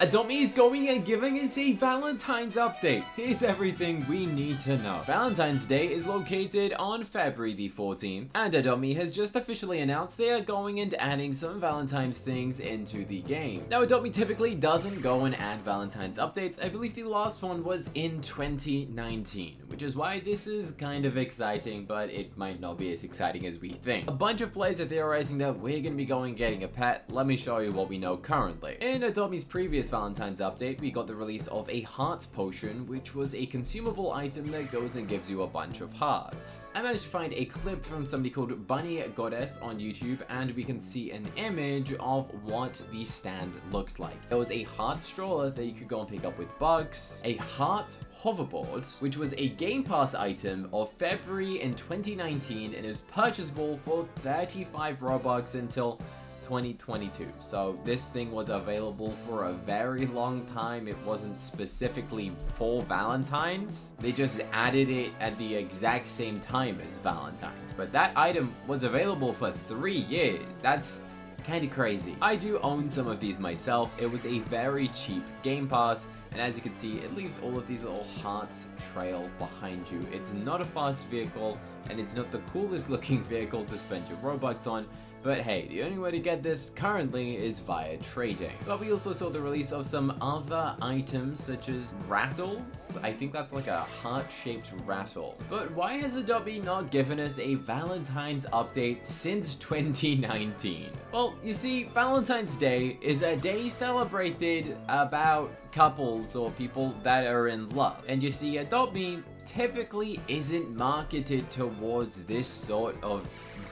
Adopt Me is going and giving us a Valentine's update. Here's everything we need to know. Valentine's Day is located on February the 14th, and Adopt Me has just officially announced they are going and adding some Valentine's things into the game. Now, Adopt Me typically doesn't go and add Valentine's updates. I believe the last one was in 2019, which is why this is kind of exciting, but it might not be as exciting as we think. A bunch of players are theorizing that we're going to be going and getting a pet. Let me show you what we know currently. In Adopt Me's previous Valentine's update, we got the release of a heart potion, which was a consumable item that goes and gives you a bunch of hearts. I managed to find a clip from somebody called Bunny Goddess on YouTube, and we can see an image of what the stand looks like. There was a heart stroller that you could go and pick up with bugs, a heart hoverboard, which was a Game Pass item of February in 2019, and it was purchasable for 35 Robux until 2022. So this thing was available for a very long time. It wasn't specifically for Valentines. They just added it at the exact same time as Valentines. But that item was available for 3 years. That's kind of crazy. I do own some of these myself. It was a very cheap Game Pass, and as you can see, it leaves all of these little hearts trail behind you. It's not a fast vehicle, and it's not the coolest looking vehicle to spend your Robux on, but hey, the only way to get this currently is via trading. But we also saw the release of some other items such as rattles. I think that's like a heart-shaped rattle. But why has Adopt not given us a Valentine's update since 2019? Well, you see, Valentine's Day is a day celebrated about couples or people that are in love. And you see, Adopt Me typically isn't marketed towards this sort of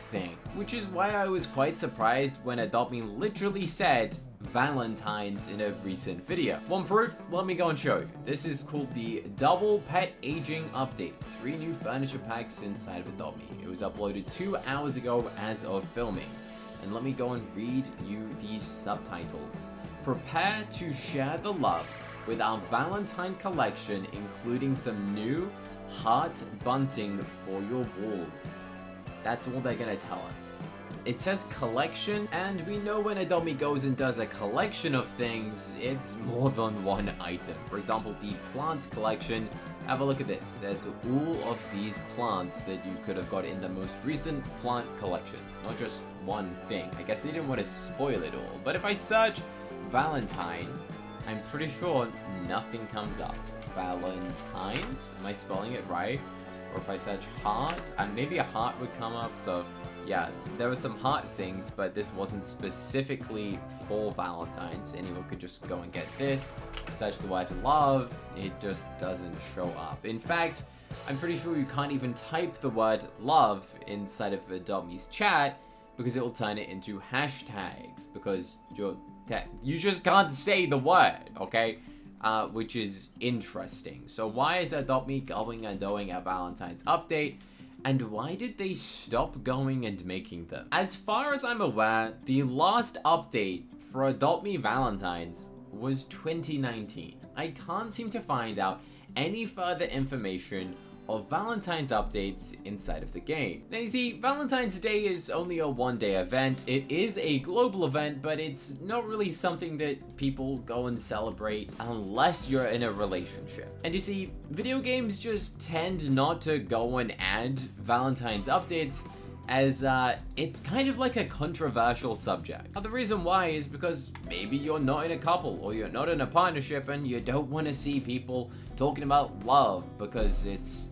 thing, which is why I was quite surprised when Adopt Me literally said Valentines in a recent video. One proof, let me go and show you. This is called the Double Pet Aging Update. 3 new furniture packs inside of Adopt Me. It was uploaded 2 hours ago as of filming. And let me go and read you these subtitles. Prepare to share the love with our Valentine collection, including some new heart bunting for your walls. That's all they're gonna tell us. It says collection, and we know when Adopt Me goes and does a collection of things, it's more than one item. For example, the plants collection, have a look at this. There's all of these plants that you could have got in the most recent plant collection, not just one thing. I guess they didn't want to spoil it all, but if I search Valentine, I'm pretty sure nothing comes up. Valentines? Am I spelling it right? Or if I search heart, and maybe a heart would come up. So yeah, there were some heart things, but this wasn't specifically for Valentines. Anyone could just go and get this. Search the word love, it just doesn't show up. In fact, I'm pretty sure you can't even type the word love inside of Adopt Me's chat because it will turn it into hashtags, because you just can't say the word, okay? Which is interesting. So why is Adopt Me going and doing a Valentine's update? And why did they stop going and making them? As far as I'm aware, the last update for Adopt Me Valentines was 2019. I can't seem to find out any further information of Valentine's updates inside of the game. Now you see, Valentine's Day is only a 1-day event. It is a global event, but it's not really something that people go and celebrate unless you're in a relationship. And you see, video games just tend not to go and add Valentine's updates, as it's kind of like a controversial subject. Now the reason why is because maybe you're not in a couple or you're not in a partnership and you don't want to see people talking about love because it's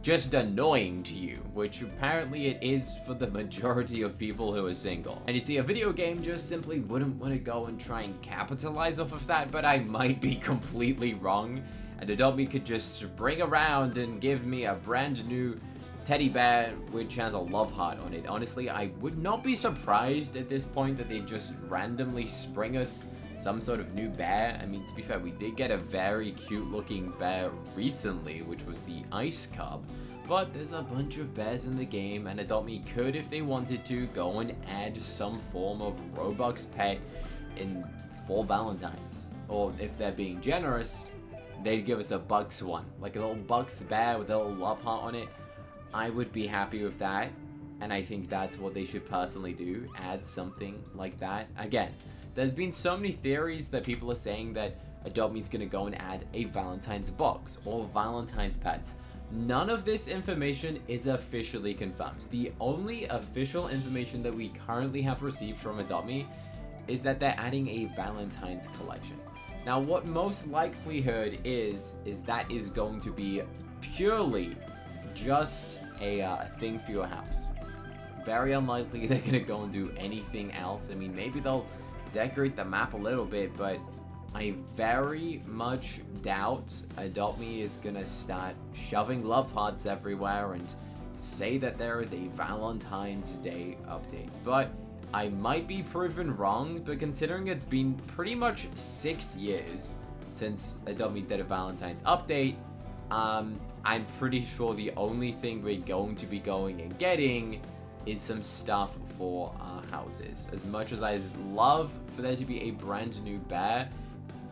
just annoying to you, which apparently it is for the majority of people who are single. And you see, a video game just simply wouldn't want to go and try and capitalize off of that, but I might be completely wrong. And Adopt Me could just spring around and give me a brand new teddy bear which has a love heart on it. Honestly, I would not be surprised at this point that they just randomly spring us some sort of new bear. I mean, to be fair, we did get a very cute looking bear recently, which was the Ice Cub. But there's a bunch of bears in the game, and Adopt Me could, if they wanted to, go and add some form of Robux pet for Valentines. Or if they're being generous, they'd give us a Bucks one, like a little Bucks bear with a little love heart on it. I would be happy with that, and I think that's what they should personally do, add something like that. Again, there's been so many theories that people are saying that Adopt Me is going to go and add a Valentine's box or Valentine's pets. None of this information is officially confirmed. The only official information that we currently have received from Adopt Me is that they're adding a Valentine's collection. Now, what most likely heard is that is going to be purely just a thing for your house. Very unlikely they're going to go and do anything else. I mean, maybe they'll decorate the map a little bit, but I very much doubt Adopt Me is going to start shoving love hearts everywhere and say that there is a Valentine's Day update. But I might be proven wrong, but considering it's been pretty much 6 years since Adopt Me did a Valentine's update, I'm pretty sure the only thing we're going to be going and getting is some stuff for our houses. As much as I'd love for there to be a brand new bear,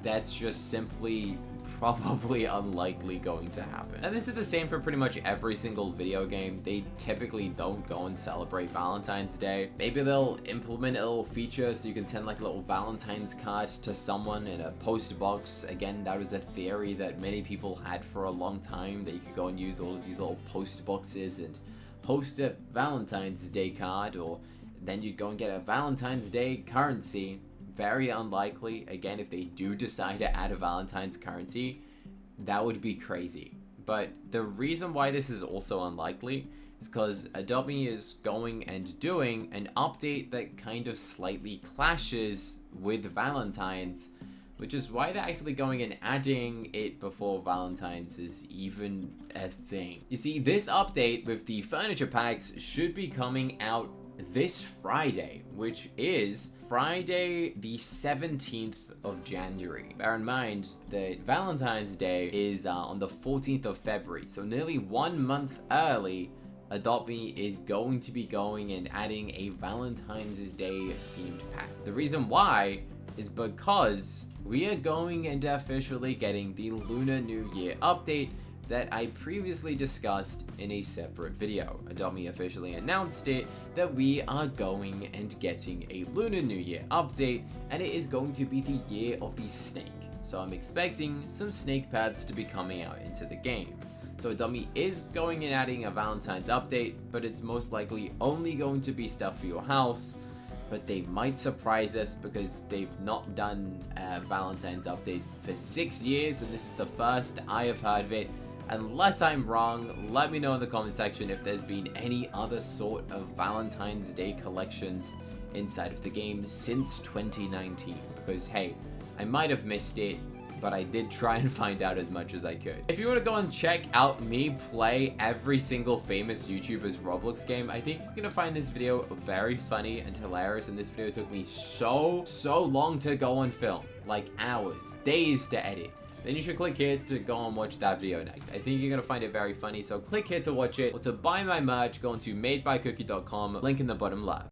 that's just simply probably unlikely going to happen. And this is the same for pretty much every single video game. They typically don't go and celebrate Valentine's Day. Maybe they'll implement a little feature so you can send like a little Valentine's card to someone in a post box. Again, that was a theory that many people had for a long time, that you could go and use all of these little post boxes and post a Valentine's Day card, or then you'd go and get a Valentine's Day currency. Very unlikely. Again, if they do decide to add a Valentine's currency, that would be crazy. But the reason why this is also unlikely is because Adopt Me is going and doing an update that kind of slightly clashes with Valentine's, which is why they're actually going and adding it before Valentine's is even a thing. You see, this update with the furniture packs should be coming out this Friday, which is Friday the 17th of January. Bear in mind that Valentine's Day is on the 14th of February, so nearly 1 month early. Adopt Me is going to be going and adding a Valentine's Day themed pack. The reason why is because we are going and officially getting the Lunar New Year update that I previously discussed in a separate video. Adopt Me officially announced it that we are going and getting a Lunar New Year update, and it is going to be the year of the snake. So I'm expecting some snake pads to be coming out into the game. So Adopt Me is going and adding a Valentine's update, but it's most likely only going to be stuff for your house. But they might surprise us because they've not done a Valentine's update for 6 years, and this is the first I have heard of it. Unless I'm wrong, let me know in the comment section if there's been any other sort of Valentine's Day collections inside of the game since 2019. Because hey, I might have missed it, but I did try and find out as much as I could. If you want to go and check out me play every single famous YouTuber's Roblox game, I think you're gonna find this video very funny and hilarious, and this video took me so long to go and film. Like hours, days to edit. Then you should click here to go and watch that video next. I think you're gonna find it very funny, so click here to watch it, or to buy my merch, go on to madebycookie.com, link in the bottom left.